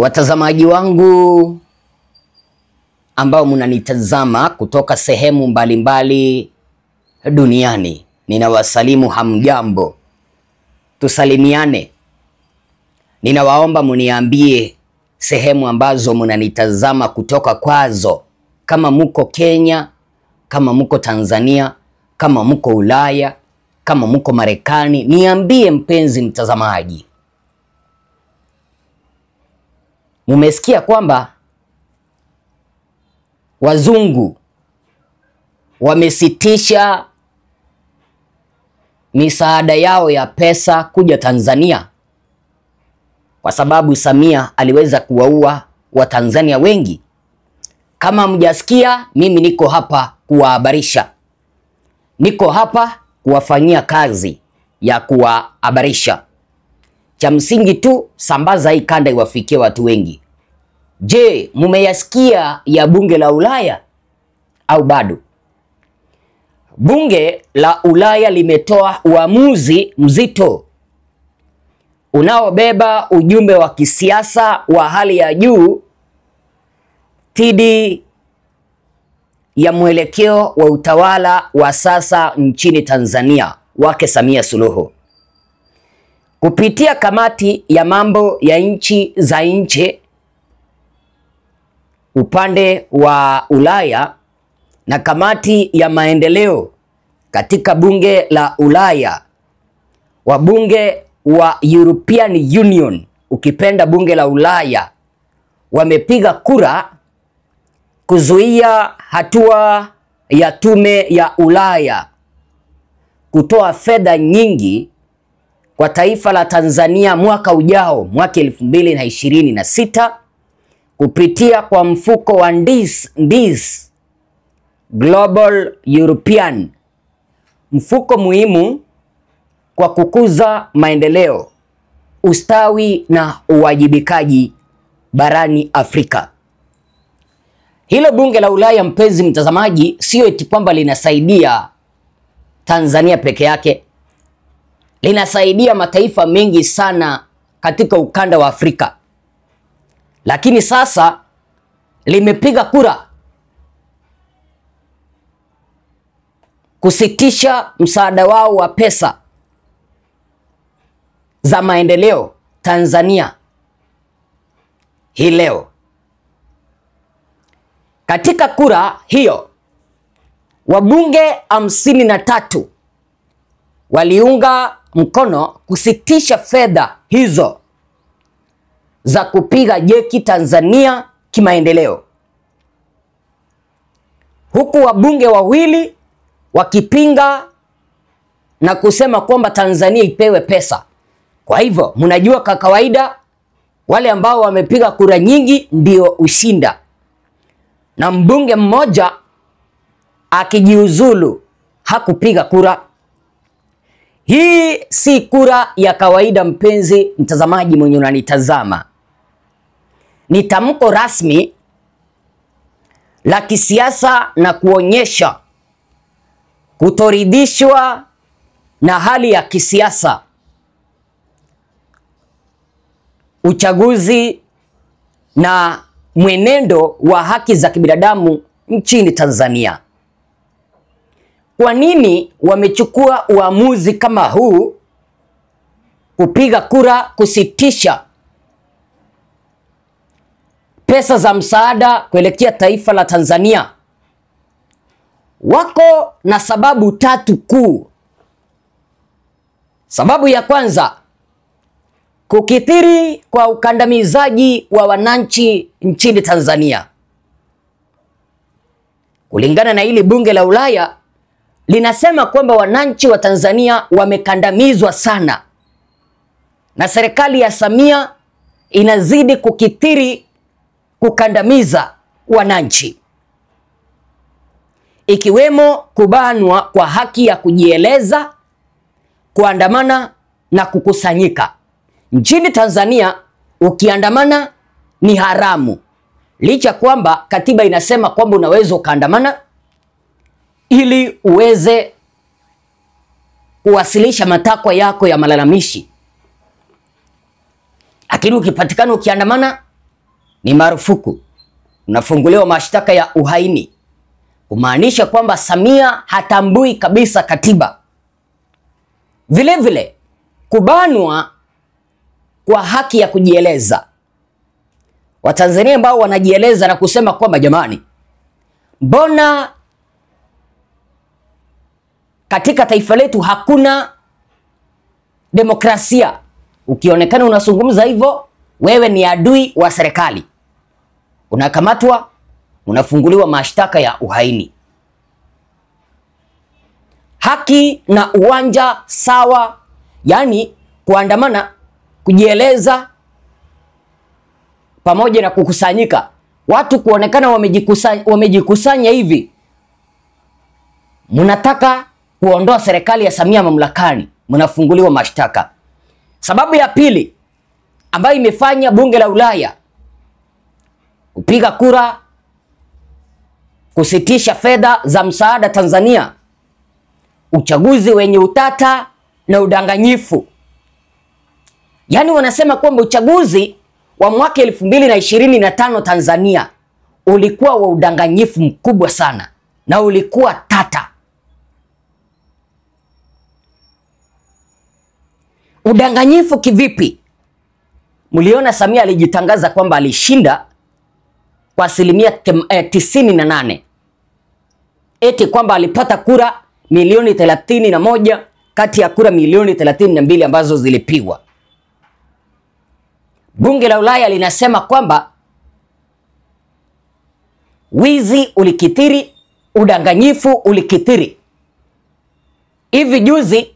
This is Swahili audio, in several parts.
Watazamaji wangu ambao mnanitazama kutoka sehemu mbalimbali duniani, ninawasalimu hamjambo. Tusalimiane. Ninawaomba muniambie sehemu ambazo mnanitazama kutoka kwazo, kama muko Kenya, kama muko Tanzania, kama muko Ulaya, kama muko Marekani. Niambie mpenzi mtazamaji. Mumesikia kwamba wazungu wamesitisha misaada yao ya pesa kuja Tanzania kwa sababu Samia aliweza kuwaua Watanzania wengi. Kama mjasikia, mimi niko hapa kuwahabarisha. Niko hapa kuwafanyia kazi ya kuwahabarisha. Cha msingi tu, sambaza hii kanda iwafikie watu wengi. Je, mumeyasikia ya bunge la Ulaya au bado? Bunge la Ulaya limetoa uamuzi mzito unaobeba ujumbe wa kisiasa wa hali ya juu dhidi ya mwelekeo wa utawala wa sasa nchini Tanzania wake Samia Suluhu. Kupitia kamati ya mambo ya nchi za nje upande wa Ulaya na kamati ya maendeleo katika bunge la Ulaya, wabunge wa European Union, ukipenda bunge la Ulaya, wamepiga kura kuzuia hatua ya tume ya Ulaya kutoa fedha nyingi kwa taifa la Tanzania mwaka ujao, mwaka 2026, kupitia kwa mfuko wa NDIS, Global European, mfuko muhimu kwa kukuza maendeleo, ustawi na uwajibikaji barani Afrika. Hilo bunge la Ulaya, mpenzi mtazamaji, sio eti kwamba linasaidia Tanzania peke yake. Linasaidia mataifa mengi sana katika ukanda wa Afrika. Lakini sasa limepiga kura kusitisha msaada wao wa pesa za maendeleo Tanzania hii leo. Katika kura hiyo, wabunge 53 waliunga mkono kusitisha fedha hizo za kupiga jeki Tanzania kimaendeleo, huku wabunge wawili wakipinga na kusema kwamba Tanzania ipewe pesa. Kwa hivyo mnajua, kwa kawaida wale ambao wamepiga kura nyingi ndio ushinda, na mbunge mmoja akijiuzulu hakupiga kura. Hii si kura ya kawaida, mpenzi mtazamaji mwenye unanitazama. Ni tamko rasmi la kisiasa na kuonyesha kutoridhishwa na hali ya kisiasa, uchaguzi na mwenendo wa haki za kibinadamu nchini Tanzania. Kwa nini wamechukua uamuzi kama huu, kupiga kura kusitisha pesa za msaada kuelekea taifa la Tanzania? Wako na sababu tatu kuu. Sababu ya kwanza, kukithiri kwa ukandamizaji wa wananchi nchini Tanzania. Kulingana na hili bunge la Ulaya, linasema kwamba wananchi wa Tanzania wamekandamizwa sana na serikali ya Samia inazidi kukithiri kukandamiza wananchi, ikiwemo kubanwa kwa haki ya kujieleza, kuandamana na kukusanyika. Nchini Tanzania ukiandamana ni haramu, licha kwamba katiba inasema kwamba unaweza ukaandamana ili uweze kuwasilisha matakwa yako ya malalamishi. Lakini ukipatikana ukiandamana ni marufuku, unafunguliwa mashtaka ya uhaini, kumaanisha kwamba Samia hatambui kabisa katiba. Vile vile kubanwa kwa haki ya kujieleza. Watanzania ambao wanajieleza na kusema kwamba jamani, mbona katika taifa letu hakuna demokrasia? Ukionekana unazungumza hivyo, wewe ni adui wa serikali. Unakamatwa, unafunguliwa mashtaka ya uhaini. Haki na uwanja sawa, yani kuandamana, kujieleza pamoja na kukusanyika. Watu kuonekana wamejikusanya hivi. Mnataka kuondoa serikali ya Samia mamlakani, mnafunguliwa mashtaka. Sababu ya pili ambayo imefanya bunge la Ulaya kupiga kura kusitisha fedha za msaada Tanzania, uchaguzi wenye utata na udanganyifu. Yaani wanasema kwamba uchaguzi wa mwaka 2025 Tanzania ulikuwa wa udanganyifu mkubwa sana na ulikuwa tata. Udanganyifu kivipi? Mliona Samia alijitangaza kwamba alishinda kwa asilimia 98. Eti kwamba alipata kura milioni 31 kati ya kura milioni 32 ambazo zilipigwa. Bunge la Ulaya linasema kwamba wizi ulikithiri, udanganyifu ulikithiri. Hivi juzi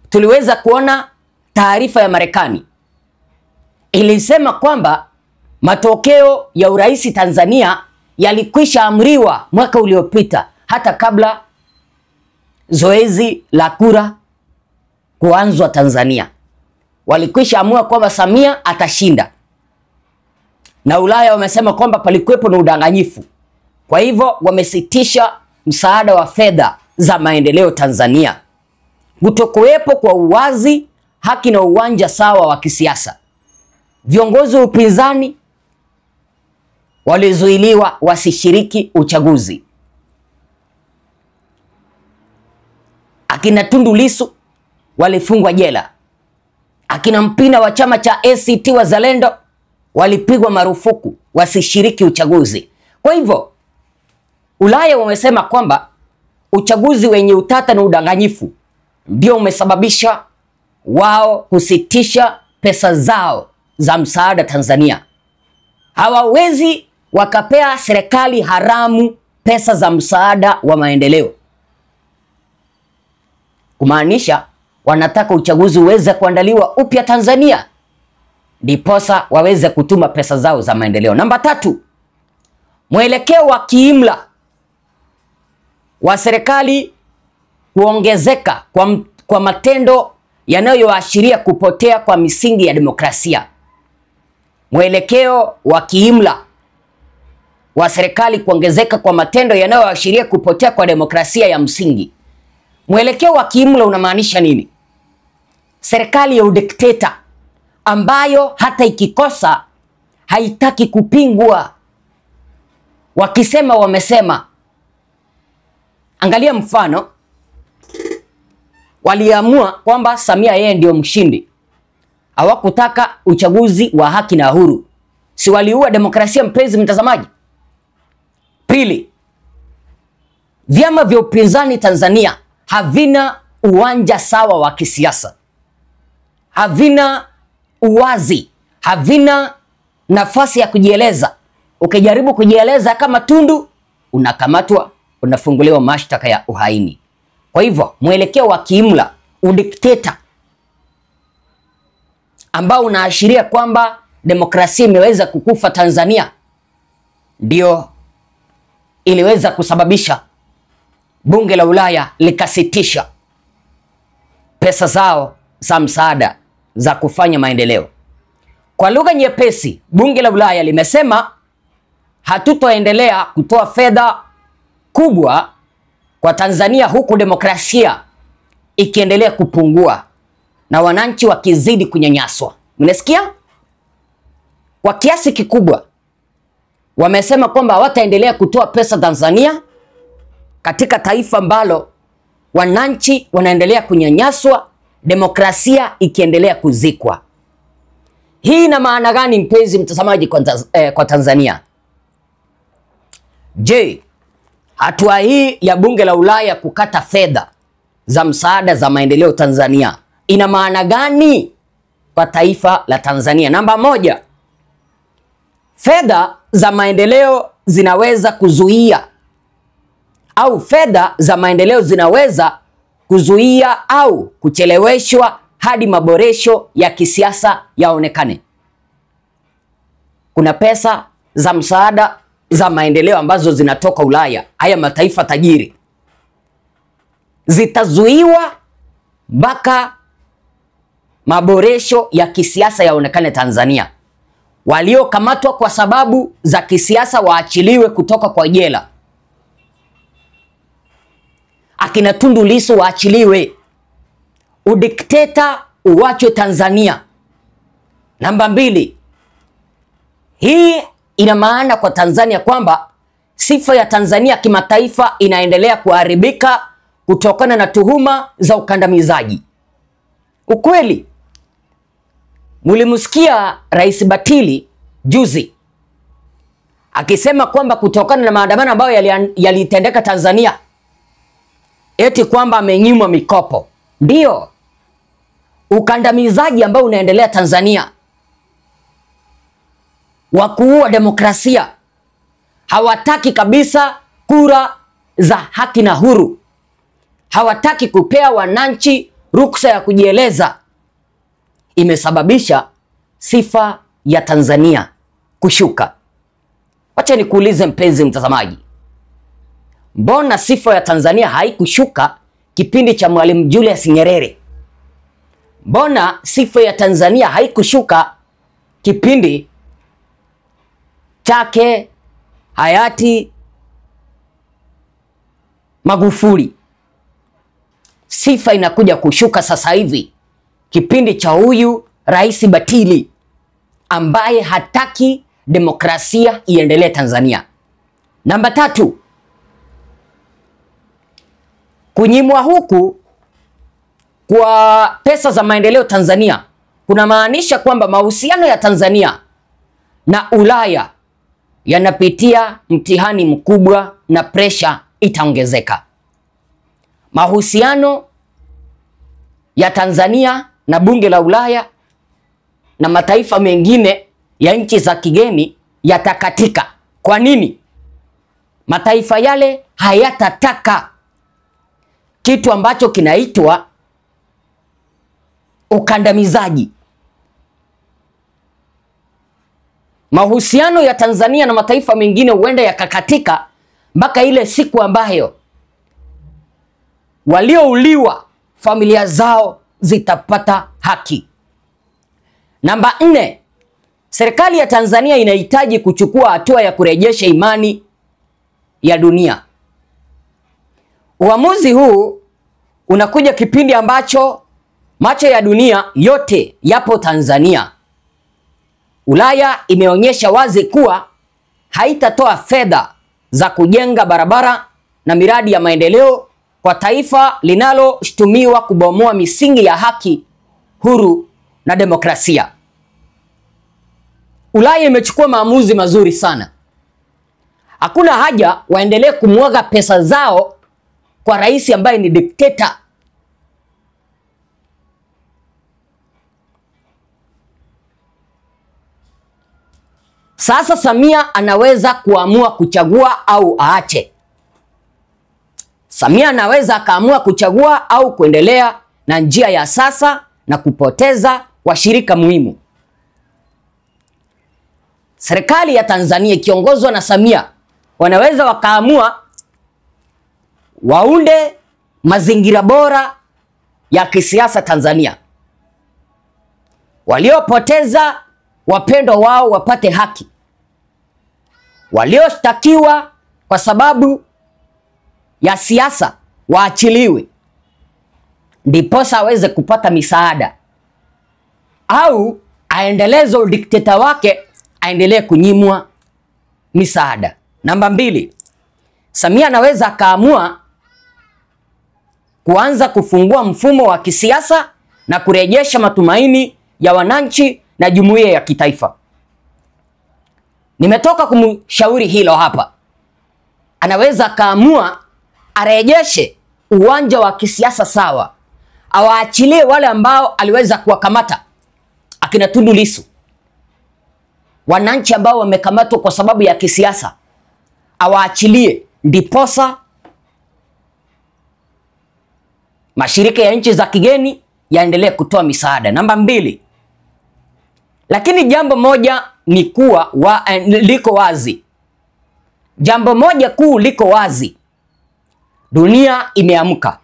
tuliweza kuona taarifa ya Marekani ilisema kwamba matokeo ya urais Tanzania yalikwisha amriwa mwaka uliopita, hata kabla zoezi la kura kuanzwa Tanzania. Walikwisha amua kwamba Samia atashinda. Na Ulaya wamesema kwamba palikuwepo na udanganyifu. Kwa hivyo wamesitisha msaada wa fedha za maendeleo Tanzania. Kutokuwepo kwa uwazi, haki na uwanja sawa wa kisiasa. Viongozi wa upinzani walizuiliwa wasishiriki uchaguzi. Akina Tundu Lissu walifungwa jela. Akina Mpina wa chama cha ACT Wazalendo walipigwa marufuku wasishiriki uchaguzi. Kwa hivyo Ulaya wamesema kwamba uchaguzi wenye utata na udanganyifu ndio umesababisha wao kusitisha pesa zao za msaada Tanzania. Hawawezi wakapea serikali haramu pesa za msaada wa maendeleo. Kumaanisha wanataka uchaguzi uweze kuandaliwa upya Tanzania, ndiposa waweze kutuma pesa zao za maendeleo. Namba 3, mwelekeo wa kiimla wa serikali kuongezeka kwa matendo yanayoashiria kupotea kwa misingi ya demokrasia. Mwelekeo wa kiimla wa serikali kuongezeka kwa matendo yanayoashiria kupotea kwa demokrasia ya msingi. Mwelekeo wa kiimla unamaanisha nini? Serikali ya udikteta ambayo hata ikikosa haitaki kupingwa. Wakisema wamesema. Angalia mfano, waliamua kwamba Samia yeye ndio mshindi. Hawakutaka uchaguzi wa haki na huru. Si waliua demokrasia, mpenzi mtazamaji? Pili, vyama vya upinzani Tanzania havina uwanja sawa wa kisiasa. Havina uwazi, havina nafasi ya kujieleza. Ukijaribu kujieleza kama Tundu, unakamatwa, unafunguliwa mashtaka ya uhaini. Kwa hivyo, mwelekeo wa kiimla, udikteta ambao unaashiria kwamba demokrasia imeweza kukufa Tanzania, ndio iliweza kusababisha bunge la Ulaya likasitisha pesa zao za msaada za kufanya maendeleo. Kwa lugha nyepesi, bunge la Ulaya limesema hatutoendelea kutoa fedha kubwa kwa Tanzania huku demokrasia ikiendelea kupungua na wananchi wakizidi kunyanyaswa. Mnasikia? Kwa kiasi kikubwa wamesema kwamba hawataendelea kutoa pesa Tanzania, katika taifa ambalo wananchi wanaendelea kunyanyaswa, demokrasia ikiendelea kuzikwa. Hii ina maana gani mpenzi mtazamaji kwa Tanzania? Je, hatua hii ya bunge la Ulaya kukata fedha za msaada za maendeleo Tanzania ina maana gani kwa taifa la Tanzania? Namba moja, fedha za maendeleo zinaweza kuzuia au kucheleweshwa hadi maboresho ya kisiasa yaonekane. Kuna pesa za msaada za maendeleo ambazo zinatoka Ulaya, haya mataifa tajiri, zitazuiwa mpaka maboresho ya kisiasa yaonekane Tanzania. Waliokamatwa kwa sababu za kisiasa waachiliwe kutoka kwa jela. Akina Tundu Lissu waachiliwe. Udikteta uachwe Tanzania. Namba mbili, hii ina maana kwa Tanzania kwamba sifa ya Tanzania kimataifa inaendelea kuharibika kutokana na tuhuma za ukandamizaji. Ukweli, mulimsikia Rais Batili juzi akisema kwamba kutokana na maandamano ambayo yalitendeka Tanzania, eti kwamba amenyimwa mikopo. Ndio ukandamizaji ambao unaendelea Tanzania wa kuua demokrasia. Hawataki kabisa kura za haki na huru. Hawataki kupea wananchi ruksa ya kujieleza. Imesababisha sifa ya Tanzania kushuka. Wacha nikuulize mpenzi mtazamaji, mbona sifa ya Tanzania haikushuka kipindi cha Mwalimu Julius Nyerere? Mbona sifa ya Tanzania haikushuka kipindi chake hayati Magufuli? Sifa inakuja kushuka sasa hivi kipindi cha huyu Rais Batili ambaye hataki demokrasia iendelee Tanzania. Namba tatu, kunyimwa huku kwa pesa za maendeleo Tanzania kuna maanisha kwamba mahusiano ya Tanzania na Ulaya yanapitia mtihani mkubwa na presha itaongezeka. Mahusiano ya Tanzania na bunge la Ulaya na mataifa mengine ya nchi za kigeni yatakatika. Kwa nini? Mataifa yale hayatataka kitu ambacho kinaitwa ukandamizaji. Mahusiano ya Tanzania na mataifa mengine huenda yakakatika mpaka ile siku ambayo waliouliwa familia zao zitapata haki. Namba 4, serikali ya Tanzania inahitaji kuchukua hatua ya kurejesha imani ya dunia. Uamuzi huu unakuja kipindi ambacho macho ya dunia yote yapo Tanzania. Ulaya imeonyesha wazi kuwa haitatoa fedha za kujenga barabara na miradi ya maendeleo kwa taifa linaloshtumiwa kubomoa misingi ya haki, huru na demokrasia. Ulaya imechukua maamuzi mazuri sana. Hakuna haja waendelee kumwaga pesa zao kwa rais ambaye ni dikteta. Sasa Samia anaweza kuamua kuchagua au aache. Samia anaweza akaamua kuchagua au kuendelea na njia ya sasa na kupoteza washirika muhimu. Serikali ya Tanzania ikiongozwa na Samia wanaweza wakaamua waunde mazingira bora ya kisiasa Tanzania. Waliopoteza wapendwa wao wapate haki. Walioshtakiwa kwa sababu ya siasa waachiliwe, ndiposa aweze kupata misaada, au aendeleze udikteta wake, aendelee kunyimwa misaada. Namba 2, Samia anaweza akaamua kuanza kufungua mfumo wa kisiasa na kurejesha matumaini ya wananchi na jumuiya ya kitaifa. Nimetoka kumshauri hilo hapa. Anaweza akaamua arejeshe uwanja wa kisiasa sawa. Awaachilie wale ambao aliweza kuwakamata, akina Tundu Lissu. Wananchi ambao wamekamatwa kwa sababu ya kisiasa, awaachilie, ndiposa mashirika ya nchi za kigeni yaendelee kutoa misaada. Namba 2, lakini jambo moja ni kuwa liko wazi. Jambo moja kuu liko wazi. Dunia imeamka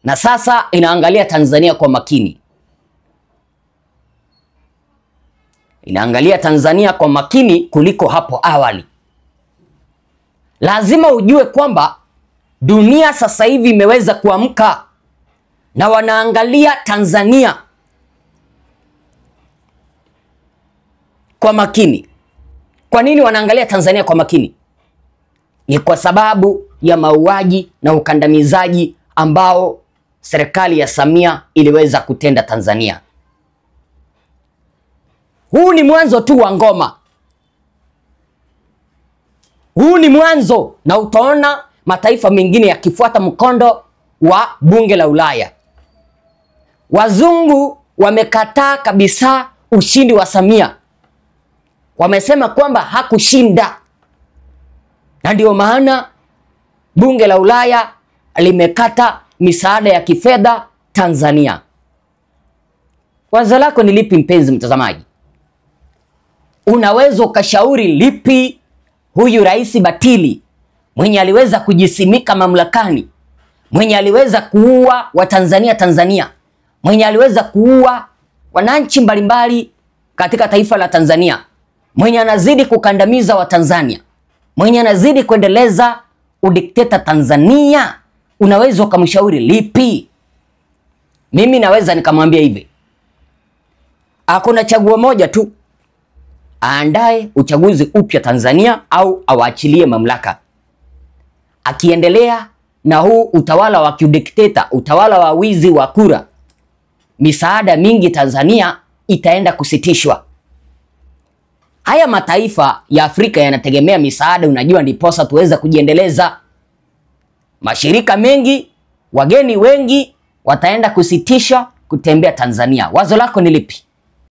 na sasa inaangalia Tanzania kwa makini. Inaangalia Tanzania kwa makini kuliko hapo awali. Lazima ujue kwamba dunia sasa hivi imeweza kuamka na wanaangalia Tanzania kwa makini. Kwa nini wanaangalia Tanzania kwa makini? Ni kwa sababu ya mauaji na ukandamizaji ambao serikali ya Samia iliweza kutenda Tanzania. Huu ni mwanzo tu wa ngoma. Huu ni mwanzo, na utaona mataifa mengine yakifuata mkondo wa bunge la Ulaya. Wazungu wamekataa kabisa ushindi wa Samia. Wamesema kwamba hakushinda. Na ndio maana bunge la Ulaya limekata misaada ya kifedha Tanzania. Wazo lako ni lipi, mpenzi mtazamaji? Unaweza ukashauri lipi huyu rais batili mwenye aliweza kujisimika mamlakani, mwenye aliweza kuua Tanzania, mwenye aliweza kuua wananchi mbalimbali katika taifa la Tanzania, mwenye anazidi kukandamiza Watanzania, mwenye anazidi kuendeleza udikteta Tanzania? Unaweza ukamshauri lipi? Mimi naweza nikamwambia hivi: hakuna chaguo moja tu. Aandae uchaguzi upya Tanzania au awaachilie mamlaka. Akiendelea na huu utawala wa kidikteta, utawala wa wizi wa kura, misaada mingi Tanzania itaenda kusitishwa. Haya mataifa ya Afrika yanategemea misaada, unajua, ndiposa tuweza kujiendeleza. Mashirika mengi, wageni wengi wataenda kusitisha kutembea Tanzania. Wazo lako ni lipi?